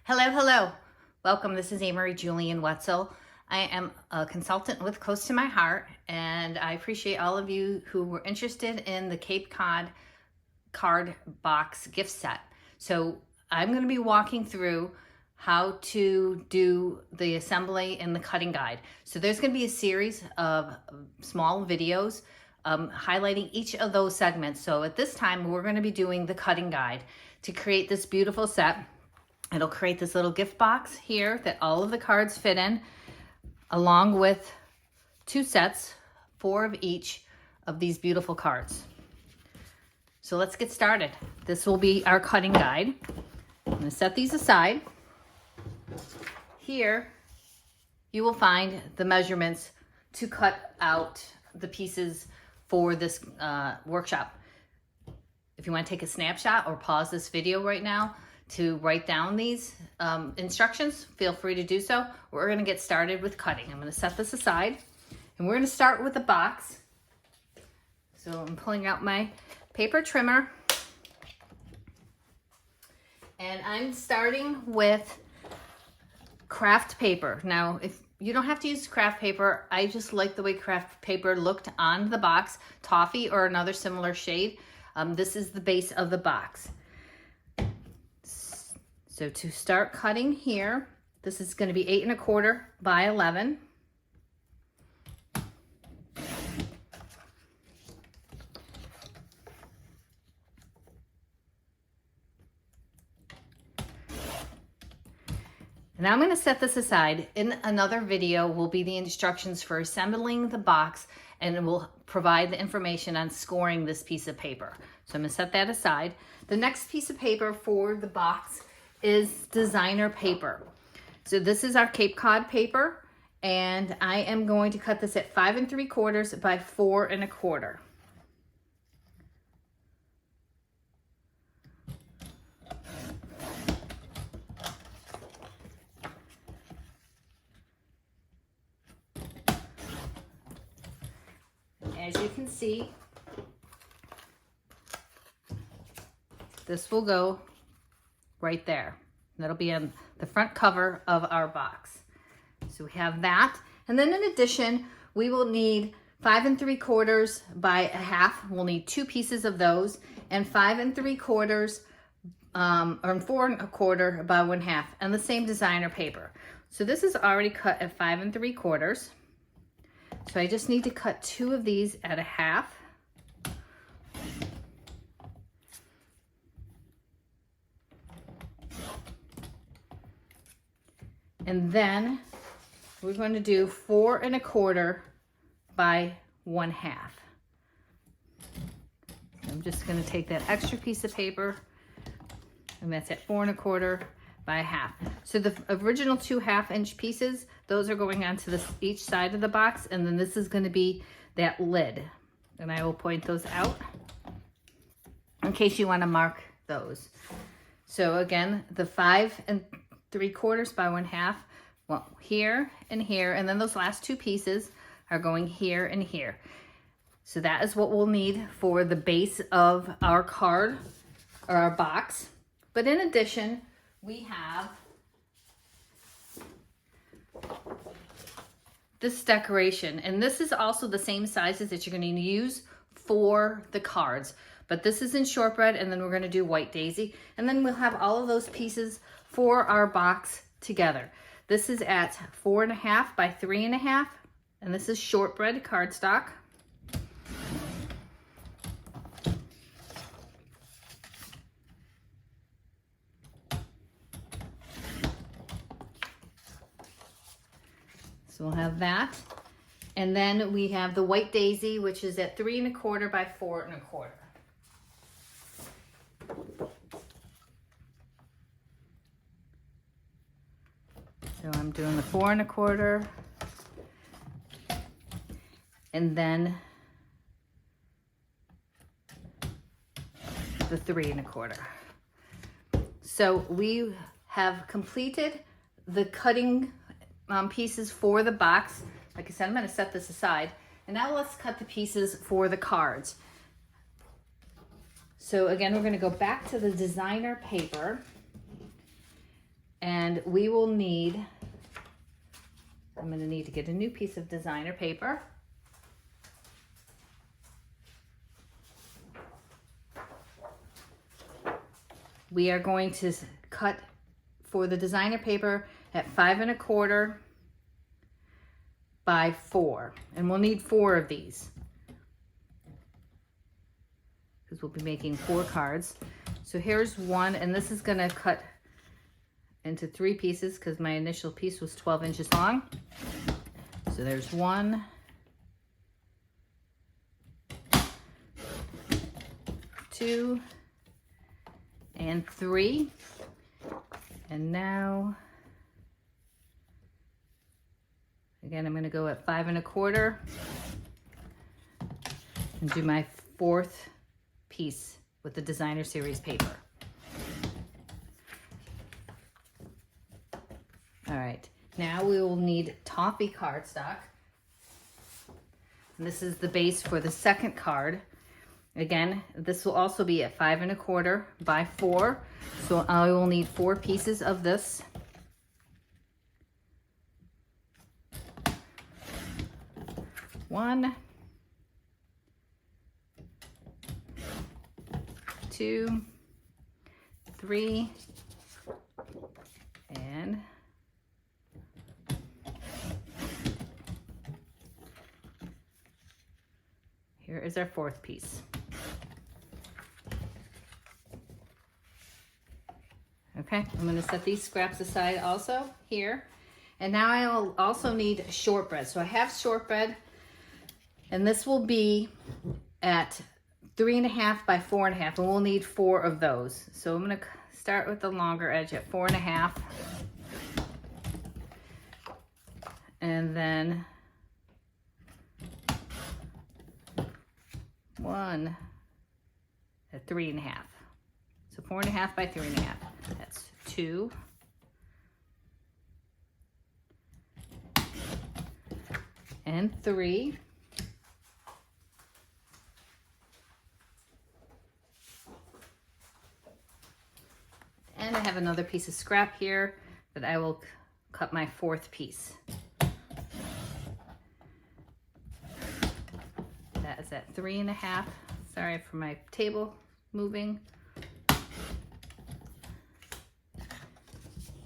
Hello, hello. Welcome. This is Amory Julian Wetzel. I am a consultant with Close to My Heart, and I appreciate all of you who were interested in the Cape Cod card box gift set. So I'm going to be walking through how to do the assembly and the cutting guide. So there's going to be a series of small videos highlighting each of those segments. So at this time, we're going to be doing the cutting guide to create this beautiful set. It'll create this little gift box here that all of the cards fit in, along with 2 sets, 4 of each of these beautiful cards. So let's get started. This will be our cutting guide. I'm going to set these aside. Here, you will find the measurements to cut out the pieces for this workshop. If you want to take a snapshot or pause this video right now to write down these instructions, feel free to do so. We're going to get started with cutting. I'm going to set this aside, and we're going to start with the box. So I'm pulling out my paper trimmer, and I'm starting with craft paper. Now, if you don't have to use craft paper, I just like the way craft paper looked on the box, toffee or another similar shade. This is the base of the box. So to start cutting here, this is going to be 8 1/4 by 11. And I'm going to set this aside. In another video will be the instructions for assembling the box, and it will provide the information on scoring this piece of paper. So I'm going to set that aside. The next piece of paper for the box is designer paper. So this is our Cape Cod paper, and I am going to cut this at 5 3/4 by 4 1/4. As you can see, this will go right there. That'll be on the front cover of our box. So we have that. And then in addition, we will need 5 3/4 by 1/2. We'll need 2 pieces of those, and 5 3/4 or 4 1/4 by 1/2, and the same designer paper. So this is already cut at 5 3/4. So I just need to cut 2 of these at 1/2. And then we're going to do 4 1/4 by 1/2. I'm just going to take that extra piece of paper, and that's at 4 1/4 by 1/2. So the original 2 1/2-inch pieces, those are going onto each side of the box, and then this is going to be that lid. And I will point those out in case you want to mark those. So again, the 5 3/4 by 1/2, well, here and here, and then those last 2 pieces are going here and here. So that is what we'll need for the base of our card or our box. But in addition, we have this decoration, and this is also the same sizes that you're going to use for the cards, but this is in shortbread, and then we're going to do white daisy, and then we'll have all of those pieces for our box together. This is at 4 1/2 by 3 1/2, and this is shortbread cardstock. So we'll have that. And then we have the white daisy, which is at 3 1/4 by 4 1/4. So I'm doing the 4 1/4, and then the 3 1/4. So we have completed the cutting pieces for the box. Like I said, I'm going to set this aside. And now let's cut the pieces for the cards. So again, we're going to go back to the designer paper. And we will need, I'm going to need to get a new piece of designer paper. We are going to cut for the designer paper at 5 1/4 by 4. And we'll need 4 of these, because we'll be making 4 cards. So here's one, and this is going to cut into 3 pieces because my initial piece was 12 inches long. So there's 1, 2, and 3. And now, again, I'm going to go at 5 1/4 and do my 4th piece with the designer series paper. All right, now we will need toffee cardstock. And this is the base for the second card. Again, this will also be at 5 1/4 by 4. So I will need 4 pieces of this. One, 2, 3, and here is our 4th piece. Okay, I'm going to set these scraps aside also here. And now I will also need shortbread. So I have shortbread, and this will be at 3 1/2 by 4 1/2, and we'll need 4 of those. So I'm going to start with the longer edge at 4 1/2, and then 1 at 3 1/2. So 4 1/2 by 3 1/2. That's 2. And 3. And I have another piece of scrap here that I will cut my 4th piece. That is at 3 1/2. Sorry for my table moving.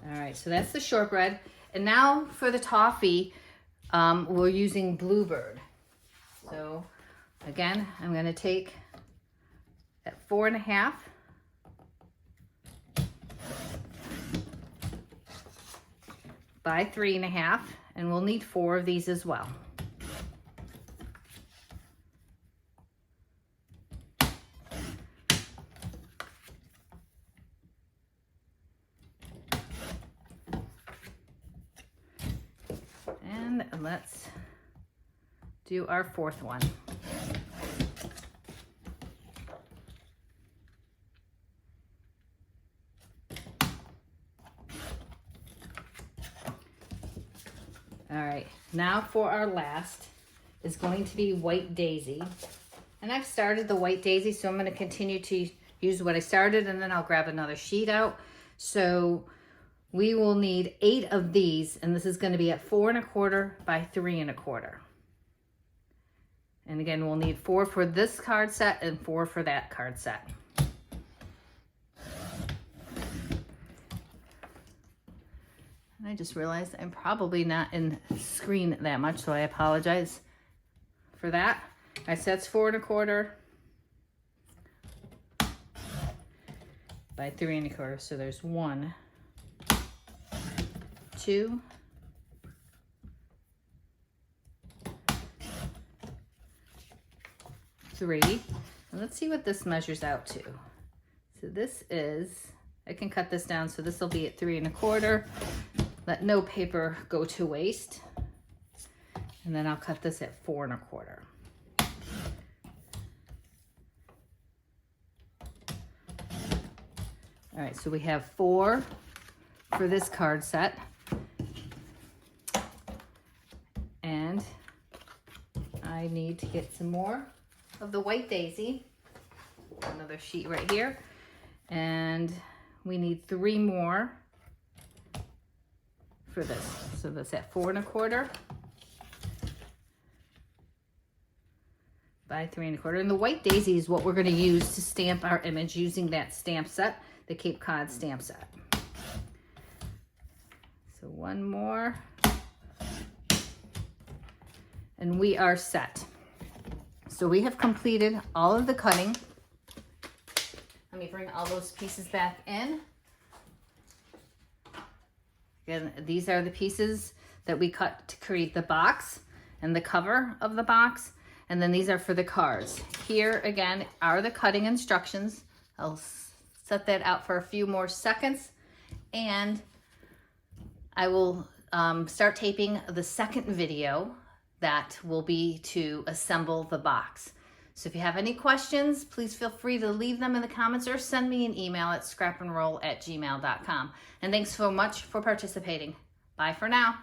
All right, so that's the shortbread. And now for the toffee, we're using Bluebird. So again, I'm going to take at 4 1/2. By 3 1/2, and we'll need 4 of these as well. And let's do our 4th one. All right, now for our last is going to be White Daisy. And I've started the White Daisy, so I'm going to continue to use what I started, and then I'll grab another sheet out. So we will need 8 of these, and this is going to be at 4 1/4 by 3 1/4. And again, we'll need 4 for this card set and 4 for that card set. And I just realized I'm probably not in screen that much, so I apologize for that. I said it's 4 1/4 by 3 1/4. So there's 1, 2, 3. And let's see what this measures out to. So this is, I can cut this down, so this will be at 3 1/4 let no paper go to waste. And then I'll cut this at 4 1/4. All right, so we have 4 for this card set. And I need to get some more of the white daisy. Another sheet right here. And we need 3 more for this. So that's at 4 1/4 by 3 1/4. And the white daisy is what we're going to use to stamp our image using that stamp set, the Cape Cod stamp set. So 1 more. And we are set. So we have completed all of the cutting. Let me bring all those pieces back in. Again, these are the pieces that we cut to create the box and the cover of the box. And then these are for the cards. Here again are the cutting instructions. I'll set that out for a few more seconds. And I will start taping the second video that will be to assemble the box. So if you have any questions, please feel free to leave them in the comments or send me an email at scrapandroll@gmail.com. And thanks so much for participating. Bye for now.